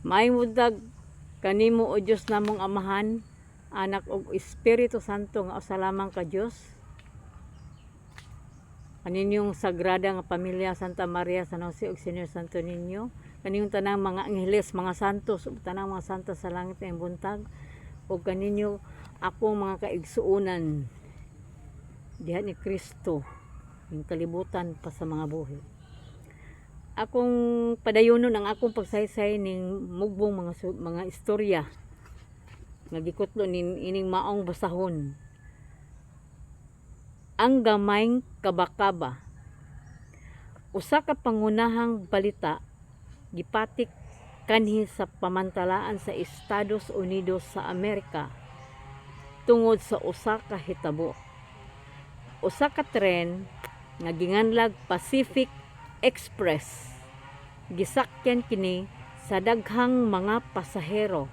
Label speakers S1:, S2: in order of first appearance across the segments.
S1: Maayong buntag kanimo o Dios namong Amahan, Anak ug Espiritu Santo nga usa lamang ka Dios. Kaninyong sagrada nga pamilya Santa Maria, San Jose ug Senyor Santo Niño, kaninyong tanang mga angheles, mga santos ug tanang mga santa sa langit ing buntag, ug kaninyo akong mga kaigsuonan diha ni Kristo, yung kalibutan pa sa mga buhi. Akong padayonon ang akong pagsaysay ning mugbong mga istorya nga gikutlo ining maong basahon. Ang gamayng kabakaba. Usa ka pangunahang balita gipatik kanhi sa pamantalaan sa Estados Unidos sa Amerika tungod sa usa ka hitabo. Usa ka tren nga ginganlag Pacific Express, gisakyan kini sa daghang mga pasahero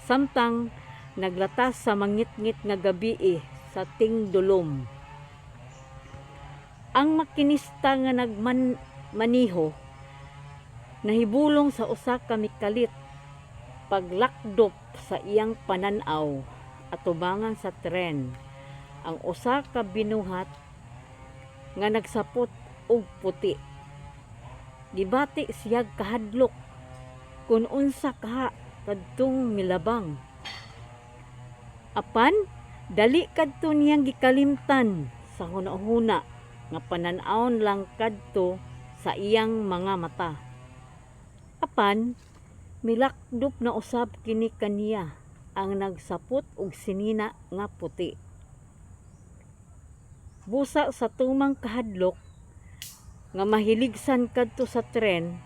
S1: samtang naglatas sa mangit-ngit nga gabii sa tingdulom. Ang makinista nga nagmaniho nahibulong sa usa ka mikalit paglakdop sa iyang pananaw atubangan sa tren ang usa ka binuhat nga nagsapot og puti. Gibati siya kahadlok kun unsa kaha kadtong milabang. Apan dali kadto niyang gikalimtan sa hunahuna nga panan-awon lang kadto sa iyang mga mata. Apan milakdop na usab kini kaniya ang nagsapot og sinina nga puti. Busa sa tumang kahadlok nga mahiligsan kadto sa tren,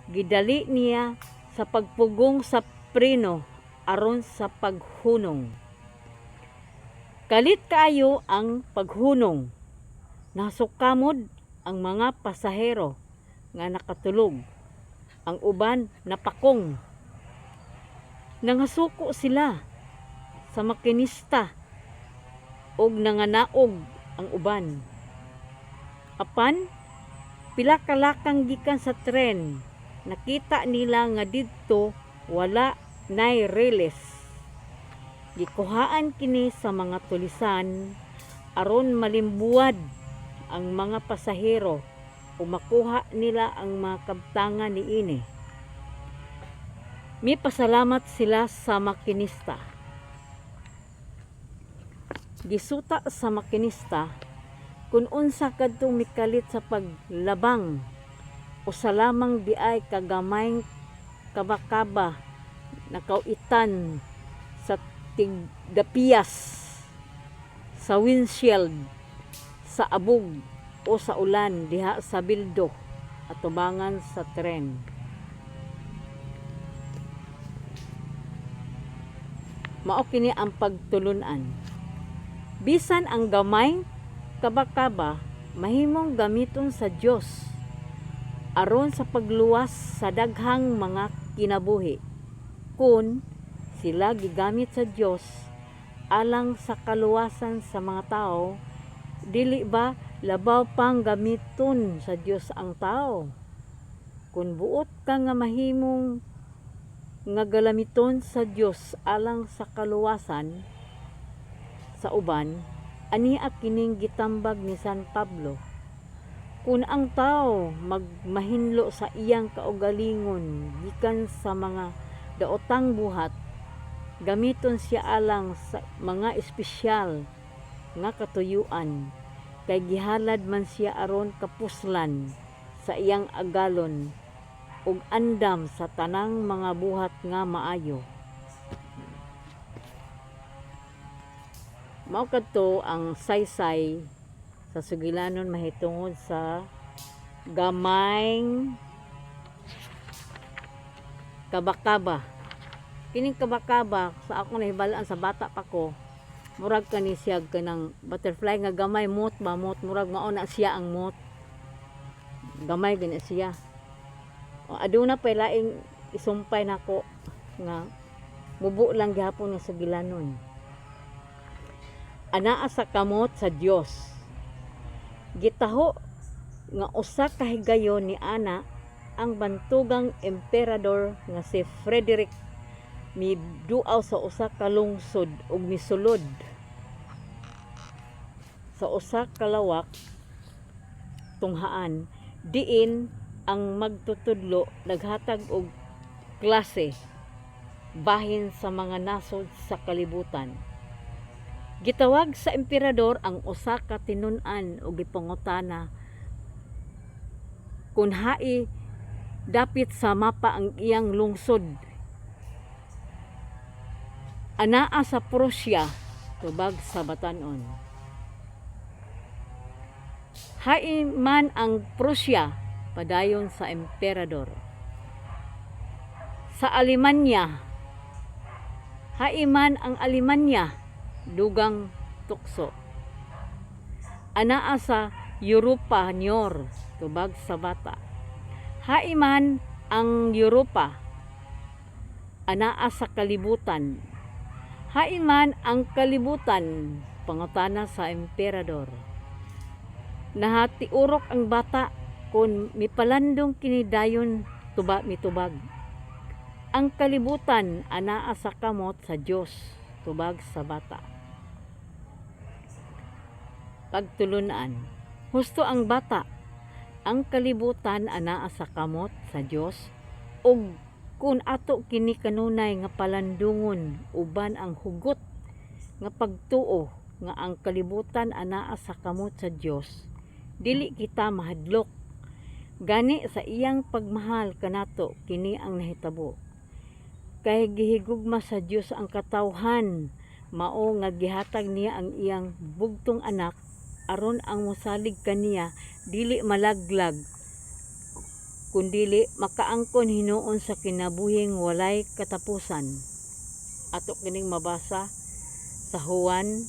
S1: gidali niya sa pagpugong sa preno aron sa paghunong. Kalit kaayo ang paghunong. Nasukamod ang mga pasahero nga nakatulog. Ang uban napakong. Nangasuko sila sa makinista og nanganaog ang uban. Apan pila ka lakang gikan sa tren, nakita nila nga didto wala nay reles. Gikuhaan kini sa mga tulisan aron malimbuwad ang mga pasahero o makuha nila ang mga kabtangan niini. Mipasalamat sila sa makinista. Gisuta sa makinista kung unsa kadtong mikalit sa paglabang o sa lamang di ay kagamay kabakaba nakauitan sa tigdapiyas, sa windshield, sa abog o sa ulan diha sa bildo at tubangan sa tren. Mao kini ang pagtulunan. Bisan ang gamay kabakaba mahimong gamiton sa Dios aron sa pagluwas sa daghang mga kinabuhi kun sila gigamit sa Dios alang sa kaluwasan sa mga tao. Dili ba labaw pang gamiton sa Dios ang tao? Kun buot ka nga mahimong nga galamiton sa Dios alang sa kaluwasan sa uban, ania kining gitambag ni San Pablo. Kung ang tao magmahinlo sa iyang kaugalingon gikan sa mga daotang buhat, gamiton siya alang sa mga espesyal nga katuyuan, kay gihalad man siya aron kapuslan sa iyang agalon ug andam sa tanang mga buhat nga maayo. Mao kadto ang saysay sa sugilanon mahitungod sa gamayng kabakaba. Kining kabakaba sa ako nahibalaan sa bata pa ko, murag kani siya kanang butterfly nga gamay, mot murag mao na siya ang mot. Gamay gani siya. O aduna pa laing isumpay nako nga mubo lang gihapon nga sugilanon. Anaa sa kamot sa Dios. Gitaho nga usa ka higayon ni ana ang bantugang emperador nga si Frederick miduaw sa usa ka lungsod ug misulod sa usa ka lawak tunghaan diin ang magtutudlo naghatag og klase bahin sa mga nasod sa kalibutan. Gitawag sa emperador ang usa ka tinun-an ug gipangutana kung hai dapit sa mapa ang iyang lungsod. Anaa sa Prussia tubag sa batan-on. Hai man ang Prussia padayon sa emperador. Sa Alemanya, hai man ang Alemanya dugang tukso. Anaa sa Europa Nyor tubag sa bata. Hai man ang Europa, anaa sa kalibutan. Hai man ang kalibutan, pangutana sa emperador. Nahatiurok ang bata kung mipalandong kini dayon mitubag. Ang kalibutan anaa sa kamot sa Dios tubag sa bata. Pagtulunan, husto ang bata. Ang kalibutan anaa sa kamot sa Dios ug kun ato kini kanunay nga palandungon uban ang hugot nga pagtuo nga ang kalibutan anaa sa kamot sa Dios, dili kita mahadlok. Gani sa iyang pagmahal kanato kini ang nahitabo. Kay gihigugma sa Dios ang katawhan, mao nga gihatag niya ang iyang bugtong anak aron ang mosalig kaniya dili malaglag kundili makaangkon hinuon sa kinabuhing walay katapusan. Ato kining mabasa sa Juan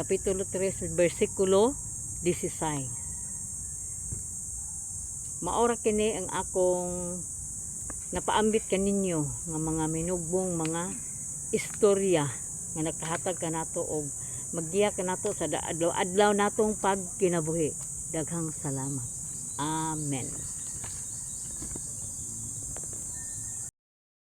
S1: kapitulo 3 bersikulo 16. Maora kini ang akong napaambit kaninyo nga mga minugbong mga istorya nga nagkahatag kanato og maggiya kanato sa adlaw-adlaw natong pagkinabuhi. Daghang salamat. Amen.